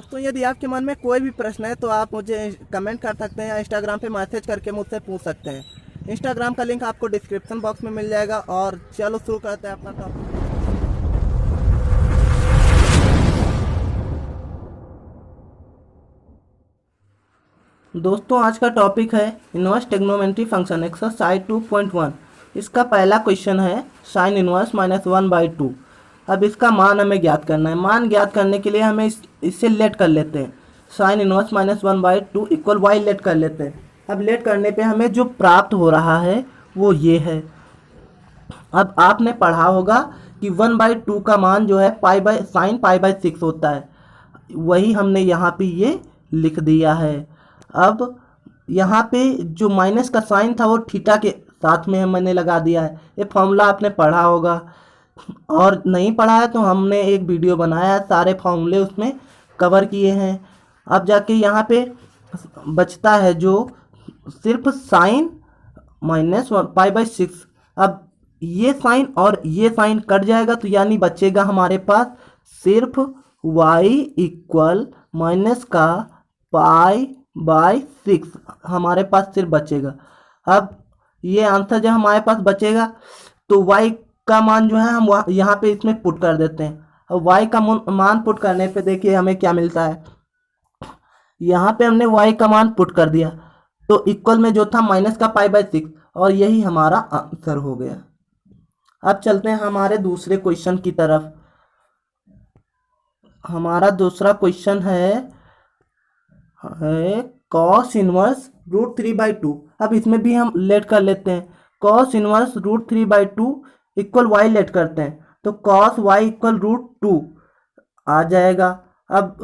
दोस्तों यदि आपके मन में कोई भी प्रश्न है तो आप मुझे कमेंट कर सकते हैं या इंस्टाग्राम पे मैसेज करके मुझसे पूछ सकते हैं। इंस्टाग्राम का लिंक आपको डिस्क्रिप्शन बॉक्स में मिल जाएगा। और चलो शुरू करते हैं अपना टॉपिक। दोस्तों आज का टॉपिक है इनवर्स ट्रिग्नोमेट्री फंक्शन एक्सरसाइज 2.1। इसका पहला क्वेश्चन है साइन इनवर्स -1/2। अब इसका मान हमें ज्ञात करना है। मान ज्ञात करने के लिए हमें इससे लेट कर लेते हैं। Sine inverse -1/2 equal y let कर लेते हैं। अब लेट करने पे हमें जो प्राप्त हो रहा है वो ये है। अब आपने पढ़ा होगा कि 1/2 का मान जो है साइन π/6 होता है। वही हमने यहाँ पे ये लिख दिया है। अब यहाँ पे जो माइनस का साइन था वो थीटा के साथ में मैंने लगा दिया है। ये फॉर्मूला आपने पढ़ा होगा, और नहीं पढ़ा है तो हमने एक वीडियो बनाया है, सारे फॉर्मूले उसमें कवर किए हैं। अब जाके यहाँ पे बचता है जो सिर्फ साइन -π/6। अब ये साइन और ये साइन कट जाएगा तो यानी बचेगा हमारे पास सिर्फ y इक्वल माइनस का π/6 हमारे पास सिर्फ बचेगा। अब ये आंसर जब हमारे पास बचेगा तो y का मान जो है हम यहाँ पे इसमें पुट कर देते हैं। अब y का मान पुट करने पे देखिए हमें क्या मिलता है। यहाँ पे हमने y का मान पुट कर दिया तो इक्वल में जो था माइनस का π/6, और यही हमारा आंसर हो गया। अब चलते हैं हमारे दूसरे क्वेश्चन की तरफ। हमारा दूसरा क्वेश्चन है कॉस इनवर्स √3/2। अब इसमें भी हम लेट कर लेते हैं। Cos inverse √3/2 equal y let करते हैं तो कॉस वाई इक्वल √2 आ जाएगा। अब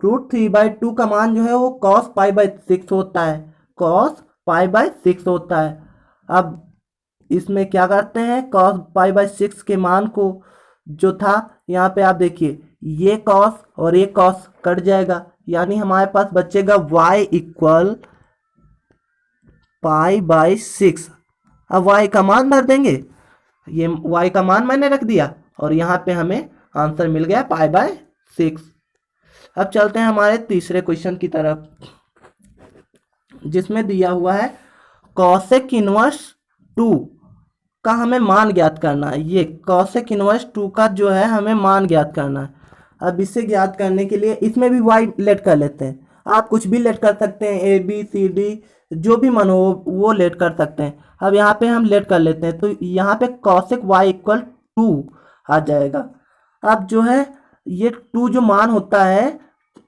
√3/2 का मान जो है वो कॉस π/6 होता है। कॉस π/6 होता है। अब इसमें क्या करते हैं, कॉस π/6 के मान को जो था यहाँ पे आप देखिए ये कॉस और ये कॉस कट जाएगा, यानी हमारे पास बचेगा y इक्वल π/6। अब y का मान भर देंगे। ये y का मान मैंने रख दिया और यहाँ पे हमें आंसर मिल गया π/6। अब चलते हैं हमारे तीसरे क्वेश्चन की तरफ, जिसमें दिया हुआ है कॉसेक इनवर्स 2 का हमें मान ज्ञात करना है। ये कॉसेक इनवर्स 2 का जो है हमें मान ज्ञात करना है। अब इसे ज्ञात करने के लिए इसमें भी y लेट कर लेते हैं। आप कुछ भी लेट कर सकते हैं, a b c d जो भी मन हो वो लेट कर सकते हैं। अब यहाँ पे हम लेट कर लेते हैं तो यहाँ पे कॉसेक y इक्वल 2 आ जाएगा। अब जो है ये 2 जो मान होता है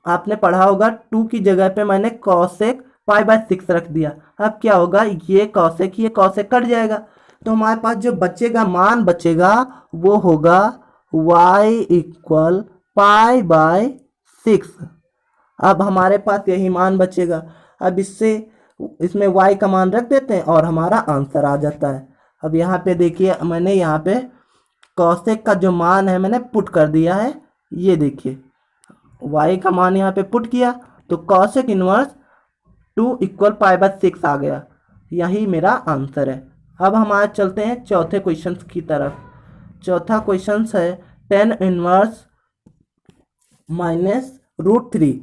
आपने पढ़ा होगा, 2 की जगह पे मैंने कॉसेक π/6 रख दिया। अब क्या होगा, ये कॉसेक कट जाएगा तो हमारे पास जो बचेगा मान बचेगा वो होगा y इक्वल π/6। अब हमारे पास यही मान बचेगा। अब इसमें y का मान रख देते हैं और हमारा आंसर आ जाता है। अब यहाँ पे देखिए मैंने यहाँ पे कॉसेक का जो मान है मैंने पुट कर दिया है। ये देखिए y का मान यहाँ पे पुट किया तो कॉसेक इनवर्स 2 इक्वल π/6 आ गया। यही मेरा आंसर है। अब हम आज चलते हैं चौथे क्वेश्चन की तरफ। चौथा क्वेश्चन है tan इनवर्स -√3।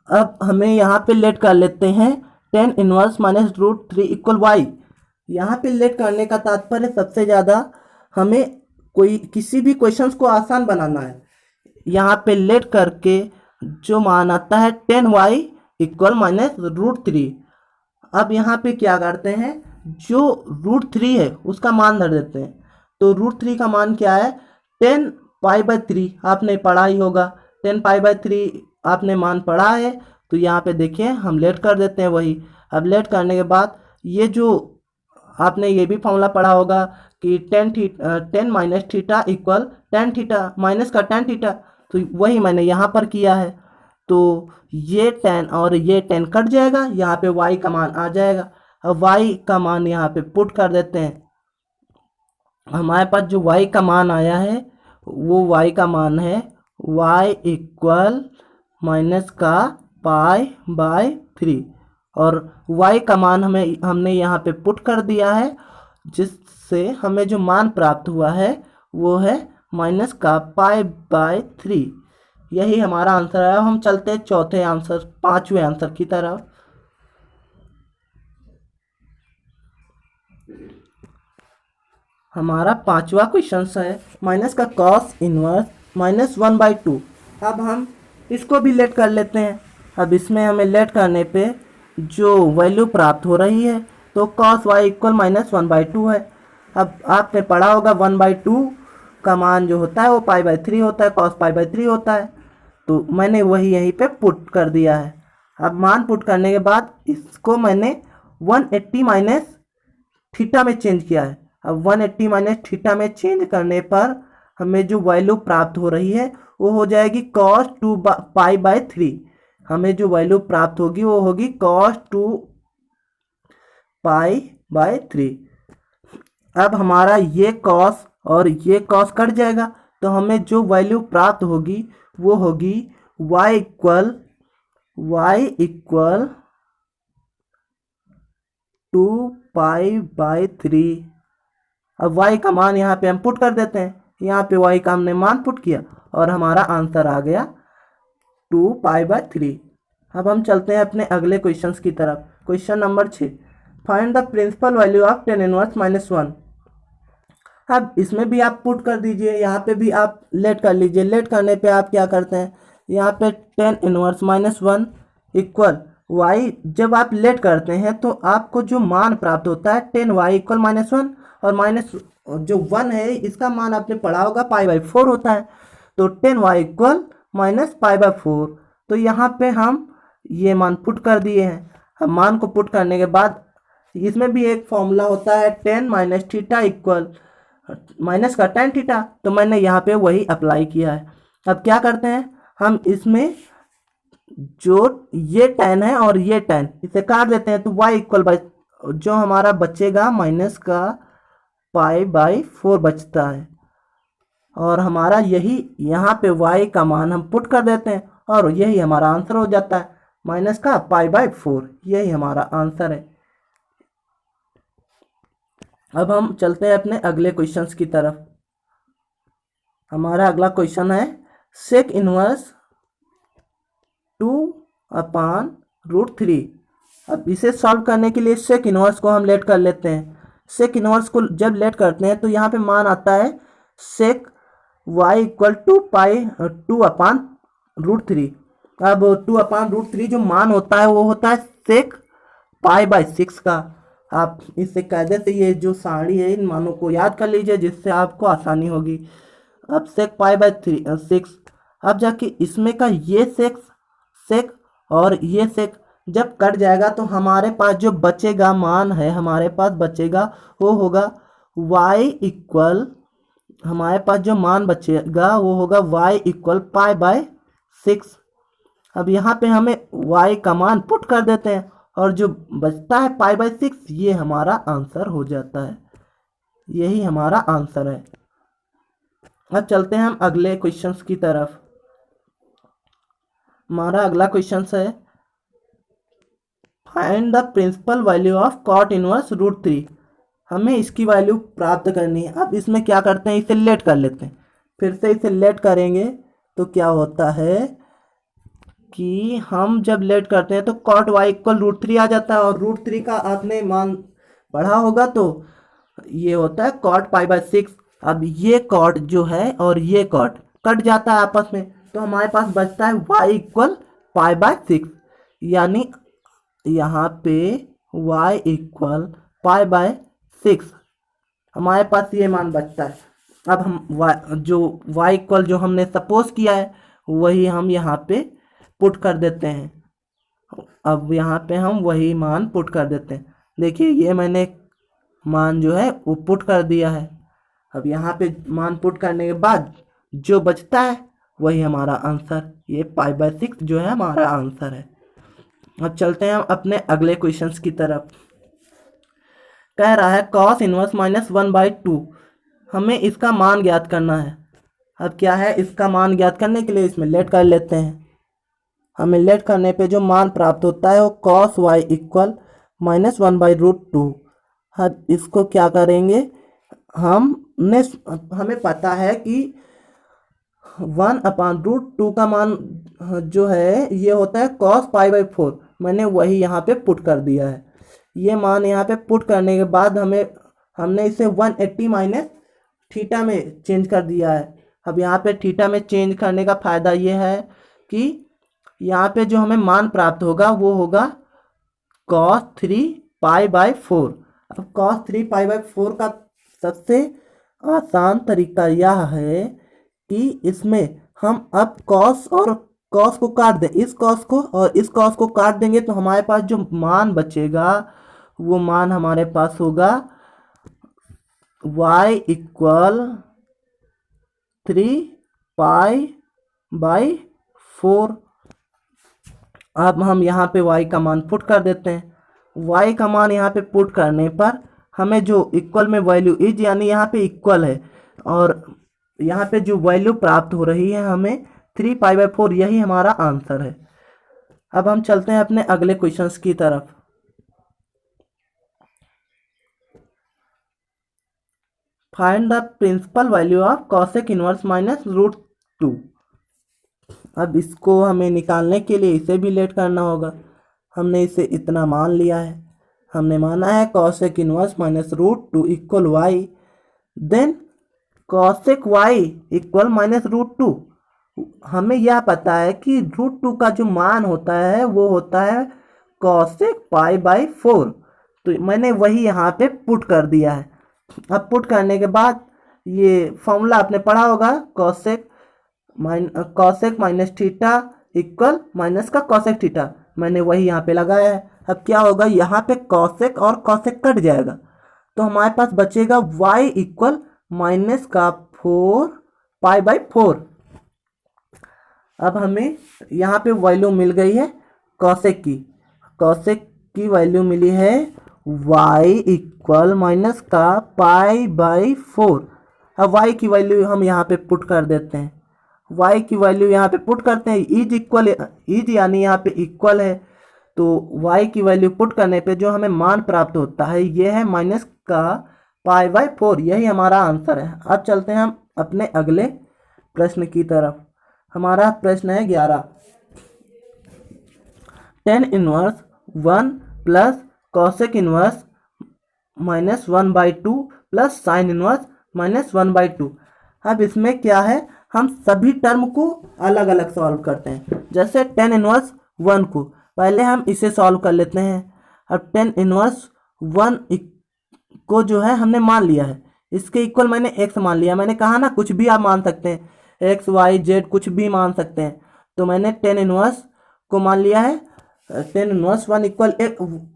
अब हमें यहाँ पे लेट कर लेते हैं tan इनवर्स -√3 इक्वल वाई। यहाँ पे लेट करने का तात्पर्य सबसे ज़्यादा हमें किसी भी क्वेश्चंस को आसान बनाना है। यहाँ पे लेट करके जो मान आता है tan y इक्वल -√3। अब यहाँ पे क्या करते हैं, जो √3 है उसका मान धर देते हैं। तो √3 का मान क्या है, 10 π/3 आपने पढ़ा ही होगा। 10 π/3 आपने मान पढ़ा है तो यहाँ पे देखिए हम लेट कर देते हैं वही। अब लेट करने के बाद ये जो आपने ये भी फॉर्मूला पढ़ा होगा कि tan minus theta equal tan theta minus का tan थीटा, तो वही मैंने यहाँ पर किया है। तो ये tan और ये tan कट जाएगा, यहाँ पे y का मान आ जाएगा। अब y का मान यहाँ पे पुट कर देते हैं। हमारे पास जो y का मान आया है वो y का मान है y इक्वल माइनस का π/3, और y का मान हमने यहाँ पे पुट कर दिया है, जिससे हमें जो मान प्राप्त हुआ है वो है माइनस का π/3। यही हमारा आंसर है। हम चलते हैं चौथे आंसर, पांचवें आंसर की तरफ। हमारा पांचवा क्वेश्चन है माइनस का कॉस इनवर्स -1/2। अब हम इसको भी लेट कर लेते हैं। अब इसमें हमें लेट करने पे जो वैल्यू प्राप्त हो रही है तो cos y इक्वल -1/2 है। अब आपने पढ़ा होगा 1/2 का मान जो होता है वो π/3 होता है, cos π/3 होता है। तो मैंने वही यहीं पे पुट कर दिया है। अब मान पुट करने के बाद इसको मैंने 180 माइनस थीटा में चेंज किया है। अब 180 माइनस थीटा में चेंज करने पर हमें जो वैल्यू प्राप्त हो रही है वो हो जाएगी cos 2π/3। हमें जो वैल्यू प्राप्त होगी वो होगी cos 2π/3। अब हमारा ये cos और ये cos कट जाएगा तो हमें जो वैल्यू प्राप्त होगी वो होगी y इक्वल 2π/3। अब y का मान यहाँ पे हम पुट कर देते हैं। यहाँ पे y का हमने मान पुट किया और हमारा आंसर आ गया 2π/3। अब हम चलते हैं अपने अगले क्वेश्चंस की तरफ। Question number 6, find the principal value of tan inverse -1। अब इसमें भी आप पुट कर दीजिए, यहाँ पे भी आप लेट कर लीजिए। लेट करने पे आप क्या करते हैं, यहाँ पे tan इनवर्स -1 इक्वल y। जब आप लेट करते हैं तो आपको जो मान प्राप्त होता है tan y इक्वल -1 और माइनस जो 1 है इसका मान आपने पढ़ा होगा π/4 होता है। तो tan y इक्वल -π/4। तो यहाँ पे हम ये मान पुट कर दिए हैं। अब मान को पुट करने के बाद इसमें भी एक फॉर्मूला होता है tan minus theta equal minus का tan थीटा। तो मैंने यहाँ पे वही अप्लाई किया है। अब क्या करते हैं, हम इसमें जो ये tan है और ये tan इसे काट देते हैं तो y इक्वल जो हमारा बचेगा माइनस का π/4 बचता है। और हमारा यही यहाँ पे y का मान हम पुट कर देते हैं और यही हमारा आंसर हो जाता है माइनस का π/4। यही हमारा आंसर है। अब हम चलते हैं अपने अगले क्वेश्चंस की तरफ। हमारा अगला क्वेश्चन है सेक इनवर्स 2/√3। अब इसे सॉल्व करने के लिए सेक इनवर्स को हम लेट कर लेते हैं। सेक इनवर्स को जब लेट करते हैं तो यहाँ पे मान आता है सेक y इक्वल 2/√3। अब 2/√3 जो मान होता है वो होता है सेक π/6 का। आप इससे कायदे से ये जो सारणी है इन मानों को याद कर लीजिए जिससे आपको आसानी होगी। अब सेक π/6। अब जाके इसमें का ये सेक और ये सेक जब कट जाएगा तो हमारे पास जो बचेगा मान है, हमारे पास बचेगा वो होगा y इक्वल, हमारे पास जो मान बचेगा वो होगा y इक्वल π/6। अब यहाँ पे हमें y का मान पुट कर देते हैं और जो बचता है π/6 ये हमारा आंसर हो जाता है। यही हमारा आंसर है। अब चलते हैं हम अगले क्वेश्चंस की तरफ। हमारा अगला क्वेश्चन है find the principal value of cot inverse √3। हमें इसकी वैल्यू प्राप्त करनी है। अब इसमें क्या करते हैं, इसे लेट कर लेते हैं। फिर से इसे लेट करेंगे तो क्या होता है कि हम जब लेट करते हैं तो cot y इक्वल √3 आ जाता है और √3 का आपने मान पढ़ा होगा तो ये होता है cot π/6। अब ये cot जो है और ये cot कट जाता है आपस में तो हमारे पास बचता है y इक्वल π/6। यानी यहाँ पे y इक्वल π/6 हमारे पास ये मान बचता है। अब हम y इक्वल जो हमने सपोज किया है वही हम यहाँ पे पुट कर देते हैं। अब यहाँ पे हम वही मान पुट कर देते हैं। देखिए ये मैंने मान जो है वो पुट कर दिया है। अब यहाँ पे मान पुट करने के बाद जो बचता है वही हमारा आंसर, ये π/6 जो है हमारा आंसर है। अब चलते हैं हम अपने अगले क्वेश्चंस की तरफ। कह रहा है cos इनवर्स -1/2। हमें इसका मान ज्ञात करना है। अब क्या है, इसका मान ज्ञात करने के लिए इसमें लेट कर लेते हैं। हमें लेट करने पे जो मान प्राप्त होता है वो cos y इक्वल -1/√2। अब इसको क्या करेंगे, हमें पता है कि 1/√2 का मान जो है ये होता है cos π/4। मैंने वही यहाँ पे पुट कर दिया है। ये मान यहाँ पे पुट करने के बाद हमने इसे 180 माइनस थीटा में चेंज कर दिया है। अब यहाँ पे थीटा में चेंज करने का फ़ायदा ये है कि यहाँ पे जो हमें मान प्राप्त होगा वो होगा cos 3π/4। अब cos 3π/4 का सबसे आसान तरीका यह है कि इसमें हम अब cos और cos को काट दें, इस cos को और इस cos को काट देंगे तो हमारे पास जो मान बचेगा वो मान हमारे पास होगा y इक्वल 3π/4। अब हम यहाँ पे y का मान पुट कर देते हैं। y का मान यहाँ पे पुट करने पर हमें जो इक्वल में वैल्यू इज यानी यहाँ पे इक्वल है और यहाँ पे जो वैल्यू प्राप्त हो रही है हमें 3π/4, यही हमारा आंसर है। अब हम चलते हैं अपने अगले क्वेश्चंस की तरफ। Find the principal value of cosec inverse -√2। अब इसको हमें निकालने के लिए इसे भी लेट करना होगा। हमने इसे इतना मान लिया है, हमने माना है cosec inverse -√2 equal y, then cosec y equal -√2। हमें यह पता है कि √2 का जो मान होता है वो होता है cosec π/4, तो मैंने वही यहाँ पे पुट कर दिया है। अब पुट करने के बाद ये फॉर्मूला आपने पढ़ा होगा, cosec minus theta equal minus का cosec थीटा, मैंने वही यहाँ पे लगाया है। अब क्या होगा, यहाँ पे cosec और cosec कट जाएगा तो हमारे पास बचेगा y इक्वल माइनस का 4π/4। अब हमें यहाँ पे वैल्यू मिल गई है cosec की वैल्यू मिली है y इक्वल माइनस का π/4। अब y की वैल्यू हम यहाँ पे पुट कर देते हैं, y की वैल्यू यहाँ पे पुट करते हैं, इज यानी यहाँ पे इक्वल है तो y की वैल्यू पुट करने पे जो हमें मान प्राप्त होता है ये है माइनस का π/4, यही हमारा आंसर है। अब चलते हैं हम अपने अगले प्रश्न की तरफ। हमारा प्रश्न है 11। tan inverse 1 plus cosec inverse -1/2 plus sin inverse -1/2। अब इसमें क्या है, हम सभी टर्म को अलग अलग सॉल्व करते हैं। जैसे tan इनवर्स 1 को पहले हम इसे सॉल्व कर लेते हैं। अब tan इनवर्स 1 को जो है हमने मान लिया है, इसके इक्वल मैंने x मान लिया। मैंने कहा ना कुछ भी आप मान सकते हैं, x y z कुछ भी मान सकते हैं, तो मैंने tan इनवर्स को मान लिया है। tan इनवर्स 1 इक्वल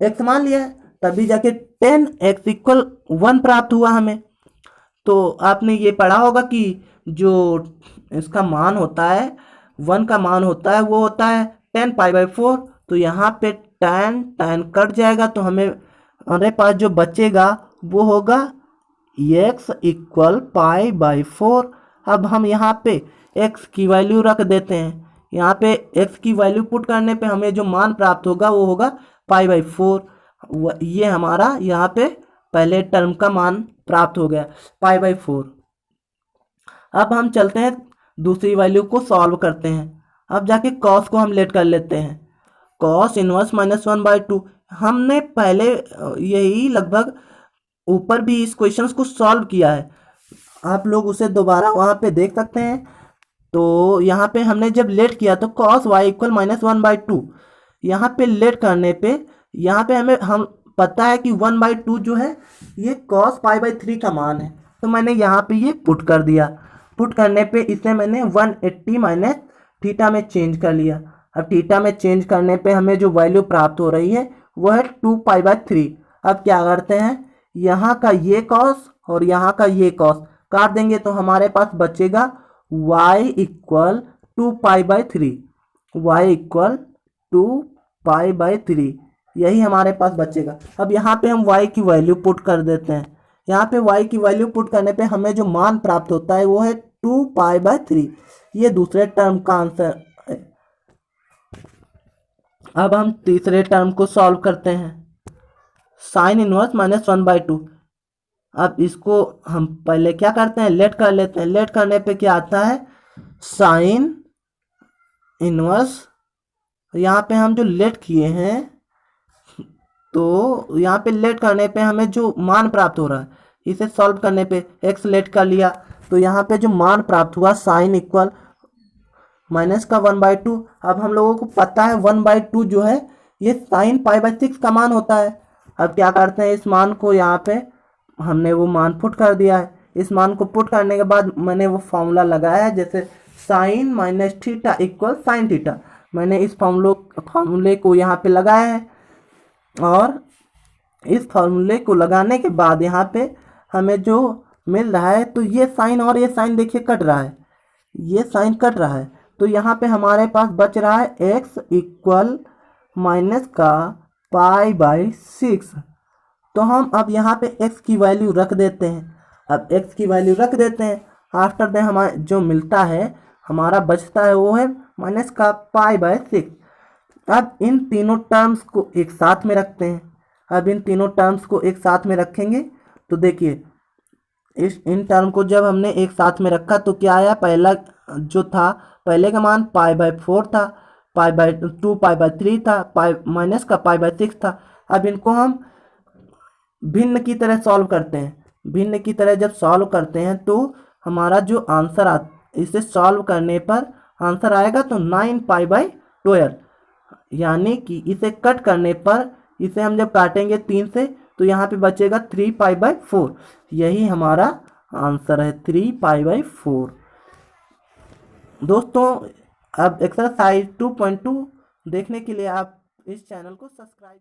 x मान लिया है, तभी जाके tan x इक्वल 1 प्राप्त हुआ हमें। तो आपने ये पढ़ा होगा कि जो इसका मान होता है 1 का मान होता है वो होता है tan π/4, तो यहाँ पे tan कट जाएगा तो हमारे पास जो बचेगा वो होगा x इक्वल π/4। अब हम यहाँ पे x की वैल्यू रख देते हैं, यहाँ पे x की वैल्यू पुट करने पे हमें जो मान प्राप्त होगा वो होगा π/4। ये हमारा यहाँ पे पहले टर्म का मान प्राप्त हो गया π/4। अब हम चलते हैं दूसरी वैल्यू को सॉल्व करते हैं। अब जाके cos को हम लेट कर लेते हैं, cos इनवर्स -1/2। हमने पहले यही लगभग ऊपर भी इस क्वेश्चन को सॉल्व किया है, आप लोग उसे दोबारा वहाँ पे देख सकते हैं। तो यहाँ पे हमने जब लेट किया तो cos y इक्वल -1/2, यहाँ पे लेट करने पे यहाँ पे हम पता है कि 1/2 जो है ये cos π/3 का मान है, तो मैंने यहाँ पे ये पुट कर दिया। पुट करने पे इसे मैंने 180 माइनस थीटा में चेंज कर लिया। अब थीटा में चेंज करने पे हमें जो वैल्यू प्राप्त हो रही है वो है 2π/3। अब क्या करते हैं, यहाँ का ये cos और यहाँ का ये cos काट देंगे तो हमारे पास बचेगा y इक्वल 2π/3, y इक्वल 2π/3, यही हमारे पास बचेगा। अब यहाँ पे हम y की वैल्यू पुट कर देते हैं, यहाँ पे y की वैल्यू पुट करने पे हमें जो मान प्राप्त होता है वो है 2π/3, ये दूसरे टर्म का आंसर है। अब हम तीसरे टर्म को सॉल्व करते हैं, साइन इनवर्स -1/2। अब इसको हम पहले क्या करते हैं, लेट कर लेते हैं। लेट करने पे क्या आता है, साइन इनवर्स, यहाँ पे हम जो लेट किए हैं, तो यहाँ पे लेट करने पे हमें जो मान प्राप्त हो रहा है, इसे सॉल्व करने पे एक्स लेट कर लिया, तो यहाँ पे जो मान प्राप्त हुआ साइन इक्वल माइनस का 1/2। अब हम लोगों को पता है 1/2 जो है ये साइन π/6 का मान होता है। अब क्या करते हैं, इस मान को यहाँ पे हमने वो मान पुट कर दिया है। इस मान को पुट करने के बाद मैंने वो फॉर्मूला लगाया है, जैसे sine minus theta equal sine theta, मैंने इस फॉर्मूले को यहाँ पे लगाया है। और इस फॉर्मूले को लगाने के बाद यहाँ पे हमें जो मिल रहा है, तो ये साइन और ये साइन देखिए कट रहा है, ये साइन कट रहा है, तो यहाँ पे हमारे पास बच रहा है x इक्वल माइनस का π/6। तो हम अब यहाँ पे x की वैल्यू रख देते हैं। अब x की वैल्यू रख देते हैं, आफ्टर देन हमारा जो मिलता है, हमारा बचता है वो है माइनस का π/6। अब इन तीनों टर्म्स को एक साथ में रखते हैं। अब इन तीनों टर्म्स को एक साथ में रखेंगे तो देखिए इन टर्म को जब हमने एक साथ में रखा तो क्या आया, पहला जो था, पहले का मान π/4 था, π/2 π/3 था, माइनस का π/6 था। अब इनको हम भिन्न की तरह सॉल्व करते हैं। भिन्न की तरह जब सॉल्व करते हैं तो हमारा जो आंसर इसे सॉल्व करने पर आंसर आएगा तो 9π/12, यानी कि इसे कट करने पर, इसे हम जब काटेंगे 3 से तो यहाँ पे बचेगा 3π/4। यही हमारा आंसर है 3π/4। दोस्तों अब एक्सरसाइज 2.2 देखने के लिए आप इस चैनल को सब्सक्राइब